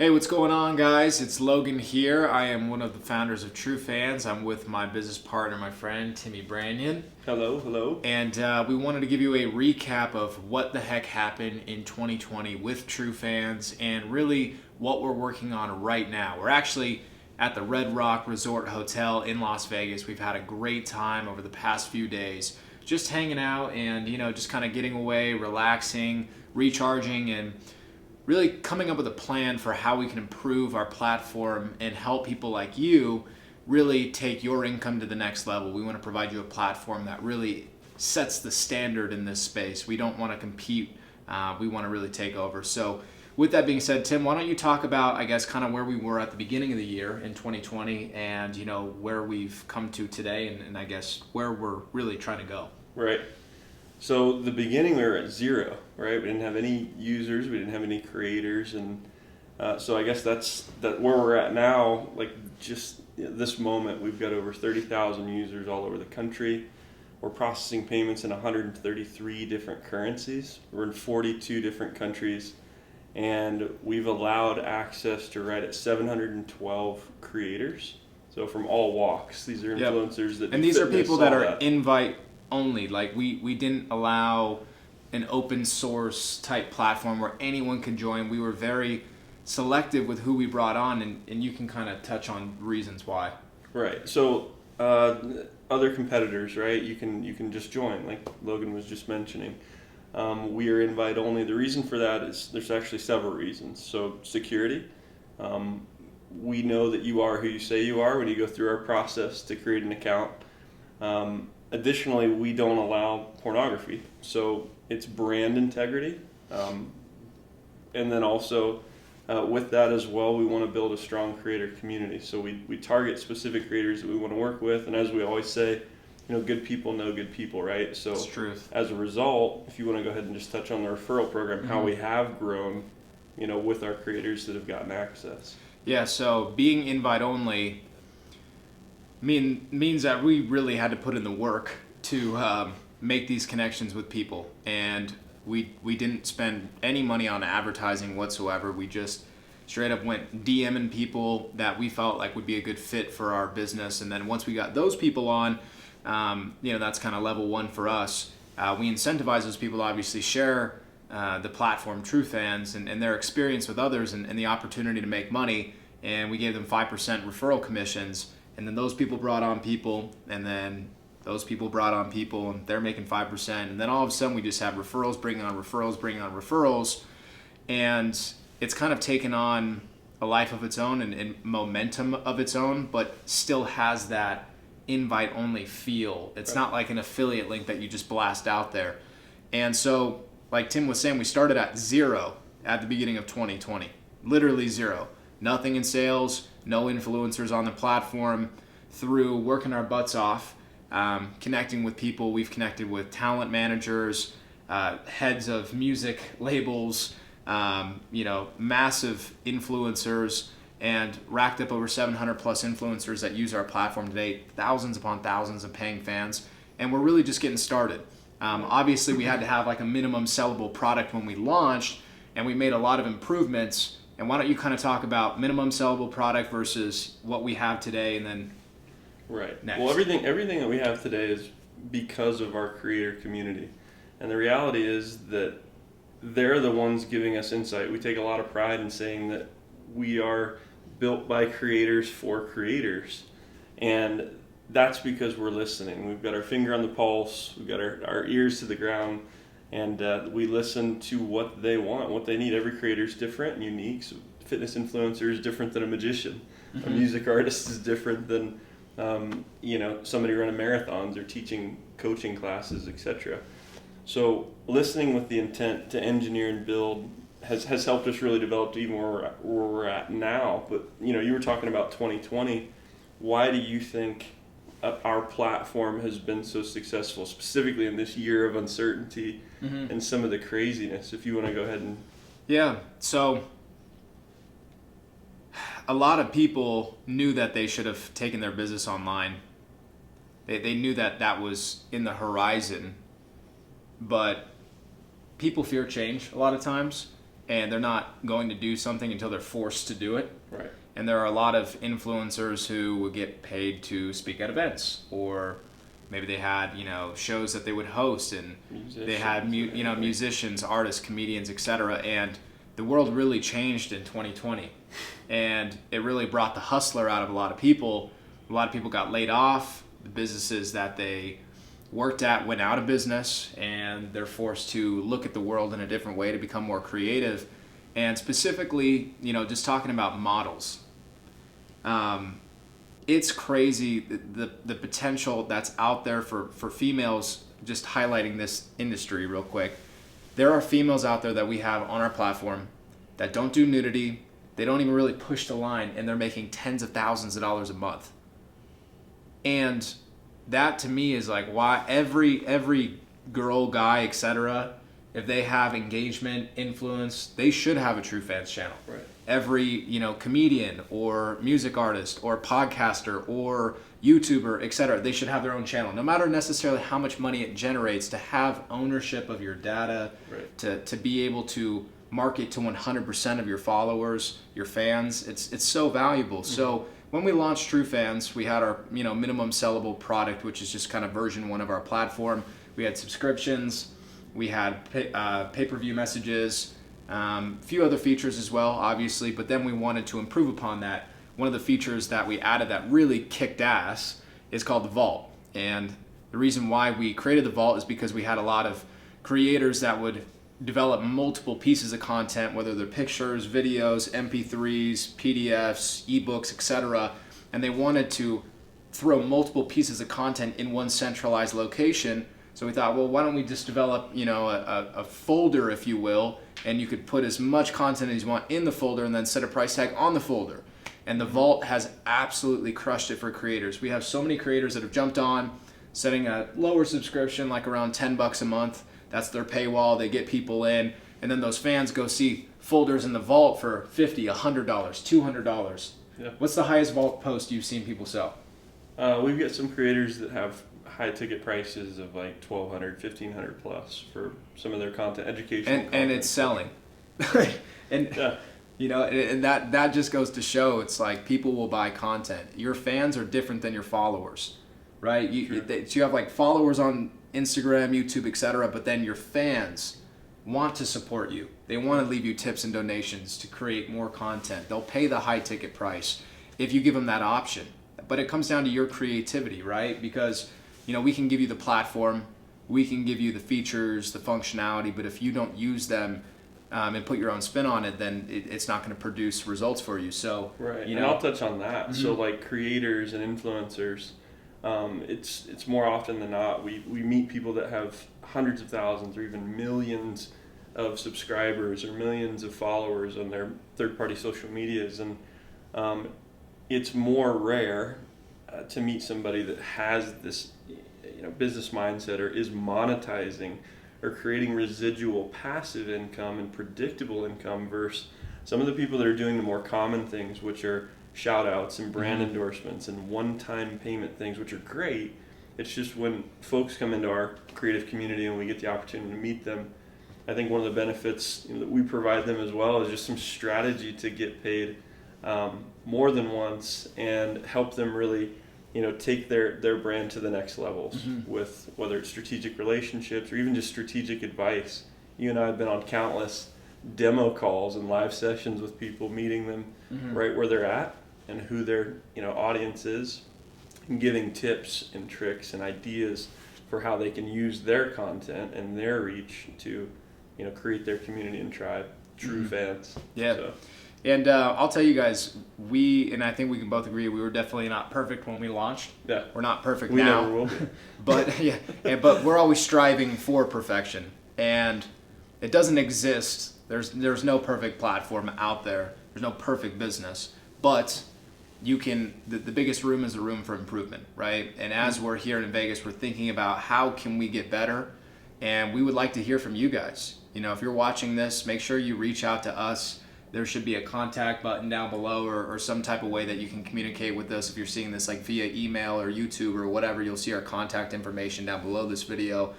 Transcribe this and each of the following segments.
Hey, what's going on, guys? It's Logan here. I am one of the founders of TrueFanz. I'm with my business partner, my friend, Timmy Branyan. Hello, hello. And we wanted to give you a recap of what the heck happened in 2020 with TrueFanz and really what we're working on right now. We're actually at the Red Rock Resort Hotel in Las Vegas. We've had a great time over the past few days, just hanging out and, just kind of getting away, relaxing, recharging, and really coming up with a plan for how we can improve our platform and help people like you really take your income to the next level. We want to provide you a platform that really sets the standard in this space. We don't want to compete. We want to really take over. So with that being said, Tim, why don't you talk about, I guess, kind of where we were at the beginning of the year in 2020 and, where we've come to today and I guess where we're really trying to go. Right. So the beginning we were at zero, right? We didn't have any users, we didn't have any creators, and so I guess that's where we're at now. Like just this moment, we've got over 30,000 users all over the country. We're processing payments in 133 different currencies. We're in 42 different countries, and we've allowed access to right at 712 creators. So from all walks, these are influencers that. And these are people that are invite only. Like we didn't allow an open source type platform where anyone could join. We were very selective with who we brought on, and you can kind of touch on reasons why. Right. So other competitors, right? You can just join, like Logan was just mentioning. We are invite only. The reason for that is there's actually several reasons. So security. We know that you are who you say you are when you go through our process to create an account. Additionally, we don't allow pornography, so it's brand integrity. And then also with that as well, we want to build a strong creator community. So we target specific creators that we want to work with, and as we always say, good people know good people, right? So that's truth. As a result, if you want to go ahead and just touch on the referral program, how we have grown, with our creators that have gotten access. Yeah, so being invite only means that we really had to put in the work to make these connections with people, and we didn't spend any money on advertising whatsoever. We just straight up went DMing people that we felt like would be a good fit for our business, and then once we got those people on, that's kind of level one for us. We incentivize those people to obviously share the platform TrueFanz and their experience with others and the opportunity to make money, and we gave them 5% referral commissions. And then those people brought on people, and then those people brought on people, and they're making 5%. And then all of a sudden, we just have referrals, bringing on referrals. And it's kind of taken on a life of its own and momentum of its own, but still has that invite-only feel. It's not like an affiliate link that you just blast out there. And so, like Tim was saying, we started at zero at the beginning of 2020. Literally zero. Nothing in sales, no influencers on the platform. Through working our butts off, connecting with people. We've connected with talent managers, heads of music labels, massive influencers, and racked up over 700 plus influencers that use our platform today, thousands upon thousands of paying fans. And we're really just getting started. Obviously, we had to have like a minimum sellable product when we launched, and we made a lot of improvements. And why don't you kind of talk about minimum sellable product versus what we have today, and then next. Well, everything that we have today is because of our creator community. And the reality is that they're the ones giving us insight. We take a lot of pride in saying that we are built by creators for creators. And that's because we're listening. We've got our finger on the pulse, we've got our ears to the ground, and we listen to what they want, what they need. Every creator is different and unique. So fitness influencer is different than a magician. Mm-hmm. A music artist is different than somebody running marathons or teaching coaching classes, etc. So listening with the intent to engineer and build has helped us really develop to even where we're at now. But you were talking about 2020. Why do you think our platform has been so successful, specifically in this year of uncertainty and some of the craziness? If you want to go ahead and... Yeah, so a lot of people knew that they should have taken their business online. They knew that was in the horizon, but people fear change a lot of times, and they're not going to do something until they're forced to do it. Right. And there are a lot of influencers who would get paid to speak at events, or maybe they had, shows that they would host, and they had musicians, artists, comedians, etc. And the world really changed in 2020, and it really brought the hustler out of a lot of people. A lot of people got laid off. The businesses that they worked at went out of business, and they're forced to look at the world in a different way to become more creative. And specifically, just talking about models, it's crazy the potential that's out there for females. Just highlighting this industry real quick, there are females out there that we have on our platform that don't do nudity, they don't even really push the line, and they're making tens of thousands of dollars a month. And that to me is like, why every girl, guy, etc., if they have engagement, influence, they should have a TrueFanz channel. Right. Every, comedian or music artist or podcaster or YouTuber, etc., they should have their own channel. No matter necessarily how much money it generates, to have ownership of your data, right, to be able to market to 100% of your followers, your fans, it's so valuable. Mm-hmm. So when we launched TrueFanz, we had our minimum sellable product, which is just kind of version 1 of our platform. We had subscriptions, we had pay-per-view messages, a few other features as well, obviously, but then we wanted to improve upon that. One of the features that we added that really kicked ass is called the Vault. And the reason why we created the Vault is because we had a lot of creators that would develop multiple pieces of content, whether they're pictures, videos, MP3s, PDFs, ebooks, etc. And they wanted to throw multiple pieces of content in one centralized location. So we thought, well, why don't we just develop, a folder, if you will, and you could put as much content as you want in the folder and then set a price tag on the folder. And the Vault has absolutely crushed it for creators. We have so many creators that have jumped on, setting a lower subscription, like around $10 a month. That's their paywall. They get people in, and then those fans go see folders in the Vault for $50, $100, $200. Yeah. What's the highest Vault post you've seen people sell? We've got some creators that have high ticket prices of like $1,200, $1,500 plus for some of their content, educational content. And it's selling. And yeah. And that just goes to show, it's like people will buy content. Your fans are different than your followers, right? You have like followers on Instagram, YouTube, etc., but then your fans want to support you. They want to leave you tips and donations to create more content. They'll pay the high ticket price if you give them that option. But it comes down to your creativity, right? Because we can give you the platform, we can give you the features, the functionality, but if you don't use them and put your own spin on it, then it's not going to produce results for you. So right, and I'll touch on that. Mm-hmm. So like creators and influencers, it's more often than not we meet people that have hundreds of thousands or even millions of subscribers or millions of followers on their third-party social medias, and it's more rare to meet somebody that has this business mindset or is monetizing or creating residual passive income and predictable income versus some of the people that are doing the more common things, which are shout outs and brand mm-hmm. endorsements and one-time payment things, which are great. It's just when folks come into our creative community and we get the opportunity to meet them, I think one of the benefits that we provide them as well is just some strategy to get paid more than once and help them really take their brand to the next levels mm-hmm. with whether it's strategic relationships or even just strategic advice. You and I have been on countless demo calls and live sessions with people, meeting them mm-hmm. right where they're at and who their audience is, and giving tips and tricks and ideas for how they can use their content and their reach to create their community and tribe. TrueFanz. Mm-hmm. Yeah. So. And I'll tell you guys, and I think we can both agree, we were definitely not perfect when we launched. Yeah. We're not perfect we now. Never will be. But we're always striving for perfection. And it doesn't exist. There's no perfect platform out there. There's no perfect business. But the biggest room is the room for improvement, right? And as we're here in Vegas, we're thinking about how can we get better? And we would like to hear from you guys. If you're watching this, make sure you reach out to us. There should be a contact button down below or some type of way that you can communicate with us. If you're seeing this like via email or YouTube or whatever, you'll see our contact information down below this video.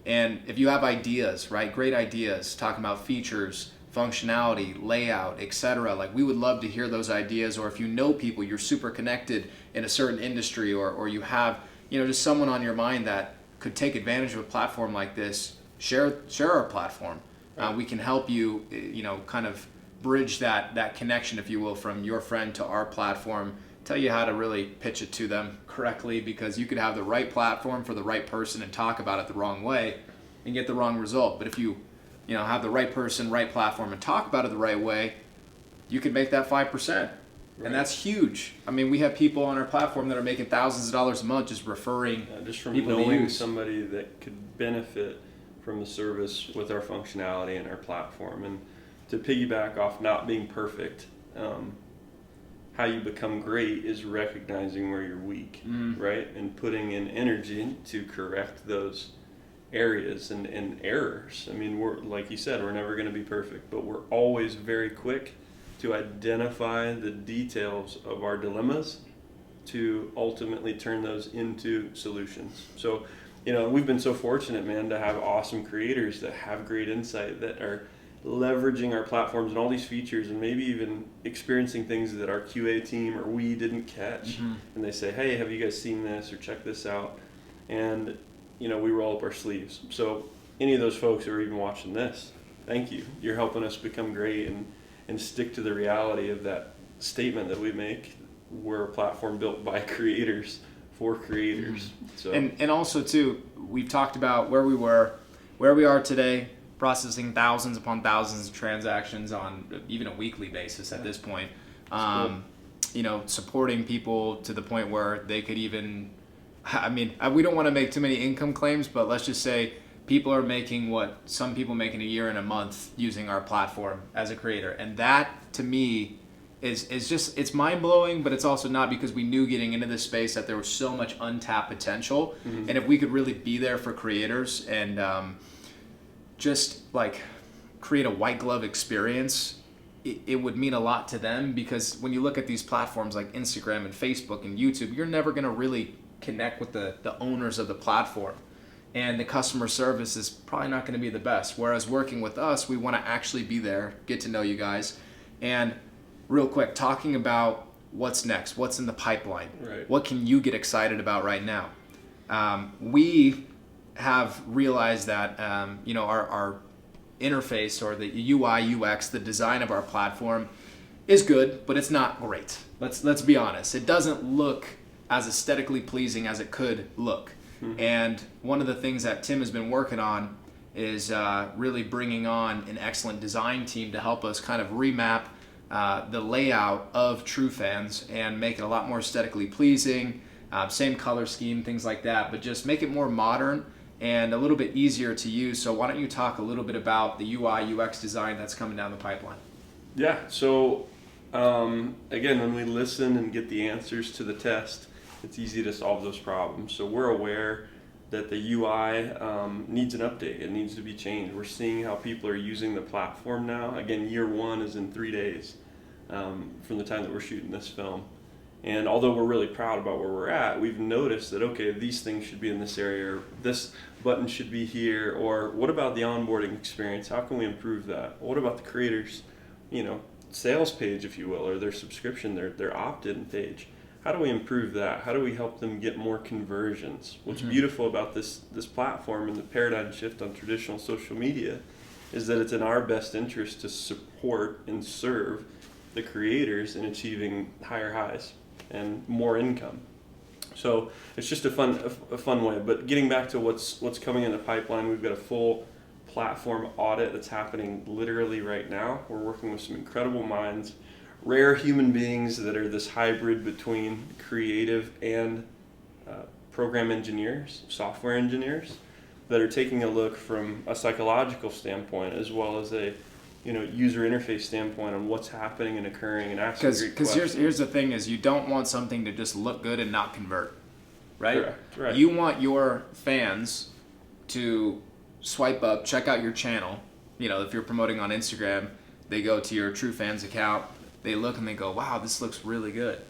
And if you have ideas, right, great ideas, talking about features, functionality, layout, etc. Like, we would love to hear those ideas. Or if you know people, you're super connected in a certain industry, or you have, just someone on your mind that could take advantage of a platform like this, share our platform. We can help you, kind of bridge that connection, if you will, from your friend to our platform, tell you how to really pitch it to them correctly, because you could have the right platform for the right person and talk about it the wrong way and get the wrong result. But if you have the right person, right platform, and talk about it the right way, you could make that 5%. Right. And that's huge. I mean, we have people on our platform that are making thousands of dollars a month just referring just from people knowing to use. somebody that could benefit from the service with our functionality and our platform. And to piggyback off not being perfect, how you become great is recognizing where you're weak, right? And putting in energy to correct those areas and errors. I mean, we're, like you said, we're never going to be perfect, but we're always very quick to identify the details of our dilemmas to ultimately turn those into solutions. So, we've been so fortunate, man, to have awesome creators that have great insight, that are leveraging our platforms and all these features, and maybe even experiencing things that our QA team or we didn't catch. And they say, hey, have you guys seen this, or check this out? And we roll up our sleeves. So any of those folks who are even watching this, thank you. You're helping us become great and stick to the reality of that statement that we make. We're a platform built by creators for creators. So and also too, we've talked about where we were, where we are today, processing thousands upon thousands of transactions on even a weekly basis at this point. Cool. Supporting people to the point where they could even, we don't want to make too many income claims, but let's just say people are making what some people make in a year and a month using our platform as a creator. And that, to me, is just, it's mind-blowing, but it's also not, because we knew getting into this space that there was so much untapped potential. And if we could really be there for creators and just like create a white glove experience, it would mean a lot to them. Because when you look at these platforms like Instagram and Facebook and YouTube, you're never going to really connect with the owners of the platform, and the customer service is probably not going to be the best. Whereas working with us, we want to actually be there, get to know you guys. And real quick, talking about what's next, what's in the pipeline, right. What can you get excited about right now? We have realized that our interface, or the UI UX, the design of our platform is good, but it's not great. Let's be honest. It doesn't look as aesthetically pleasing as it could look. And one of the things that Tim has been working on is really bringing on an excellent design team to help us kind of remap the layout of TrueFanz and make it a lot more aesthetically pleasing, same color scheme, things like that, but just make it more modern and a little bit easier to use. So why don't you talk a little bit about the UI UX design that's coming down the pipeline? Yeah, so again, when we listen and get the answers to the test, it's easy to solve those problems. So we're aware that the UI needs an update. It needs to be changed. We're seeing how people are using the platform now. Again, year one is in 3 days from the time that we're shooting this film. And although we're really proud about where we're at, we've noticed that, okay, these things should be in this area, or this button should be here, or what about the onboarding experience? How can we improve that? What about the creators, sales page, if you will, or their subscription, their opt-in page? How do we improve that? How do we help them get more conversions? What's beautiful about this platform and the paradigm shift on traditional social media is that it's in our best interest to support and serve the creators in achieving higher highs and more income. So it's just a fun way. But getting back to what's coming in the pipeline, we've got a full platform audit that's happening literally right now. We're working with some incredible minds, rare human beings that are this hybrid between creative and program engineers, software engineers, that are taking a look from a psychological standpoint as well as a user interface standpoint on what's happening and occurring, and asking great questions. Because here's the thing: is you don't want something to just look good and not convert, right? Correct, right. You want your fans to swipe up, check out your channel. If you're promoting on Instagram, they go to your TrueFanz account, they look and they go, wow, this looks really good.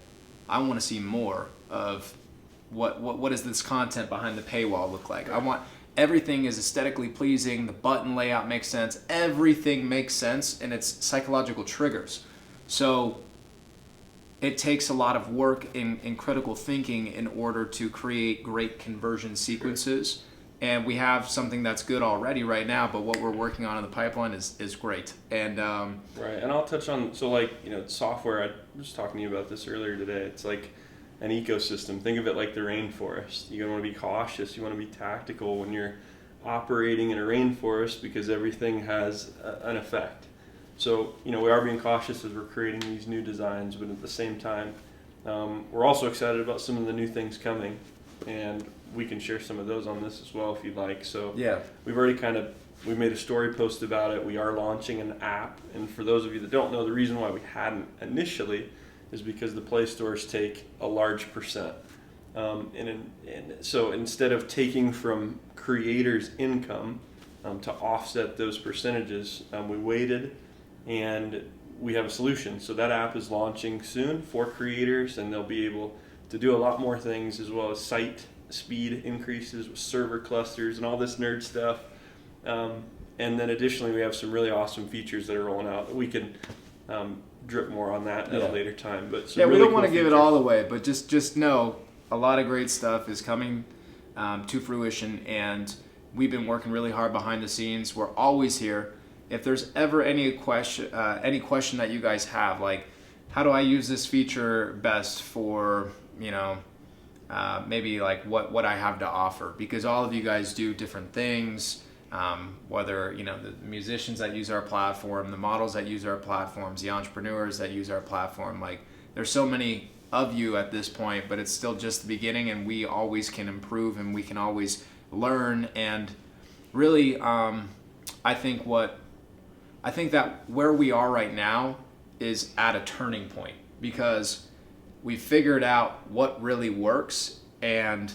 I want to see more of what does this content behind the paywall look like. I want, everything is aesthetically pleasing, the button layout makes sense, everything makes sense, and it's psychological triggers. So it takes a lot of work in critical thinking in order to create great conversion sequences. And we have something that's good already right now, but what we're working on in the pipeline is great. And right, and I'll touch on, so like, software, I was talking to you about this earlier today. It's like an ecosystem. Think of it like the rainforest. You want to be cautious, you want to be tactical when you're operating in a rainforest, because everything has an effect. So, we are being cautious as we're creating these new designs, but at the same time, we're also excited about some of the new things coming, and we can share some of those on this as well if you'd like. So yeah, we've already we made a story post about it. We are launching an app, and for those of you that don't know, the reason why we hadn't initially is because the Play Stores take a large percent. And so instead of taking from creators' income to offset those percentages, we waited, and we have a solution. So that app is launching soon for creators, and they'll be able to do a lot more things, as well as site speed increases with server clusters and all this nerd stuff. And then additionally, we have some really awesome features that are rolling out that we can drip more on that at a later time. But yeah, we don't want to give it all away, but just know a lot of great stuff is coming to fruition, and we've been working really hard behind the scenes. We're always here. If there's ever any question that you guys have, like, how do I use this feature best for, maybe like what I have to offer, because all of you guys do different things, whether, the musicians that use our platform, the models that use our platforms, the entrepreneurs that use our platform, like, there's so many of you at this point, but it's still just the beginning, and we always can improve, and we can always learn. And really, I think that where we are right now is at a turning point, because we figured out what really works, and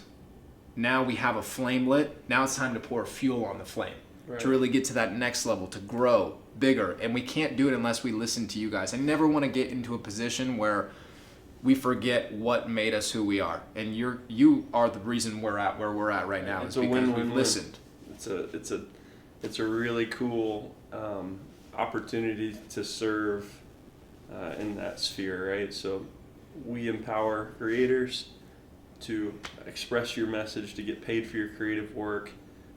now we have a flame lit. Now it's time to pour fuel on the flame, right, to really get to that next level, to grow bigger. And we can't do it unless we listen to you guys. I never want to get into a position where we forget what made us who we are. And you are the reason we're at where we're at right now. It's is because win-win-win. we've listened. It's a really cool opportunity to serve in that sphere, right? So we empower creators to express your message, to get paid for your creative work,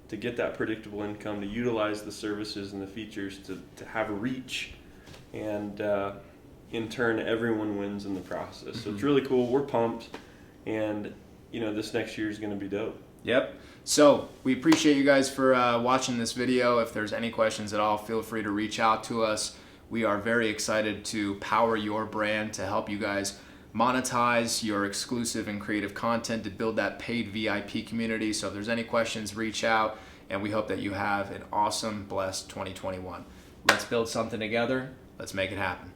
to get that predictable income, to utilize the services and the features to have reach, and in turn everyone wins in the process. So it's really cool. We're pumped, and this next year is going to be dope. Yep. So we appreciate you guys for watching this video. If there's any questions at all, feel free to reach out to us. We are very excited to power your brand, to help you guys monetize your exclusive and creative content, to build that paid VIP community. So if there's any questions, reach out, and we hope that you have an awesome, blessed 2021. Let's build something together. Let's make it happen.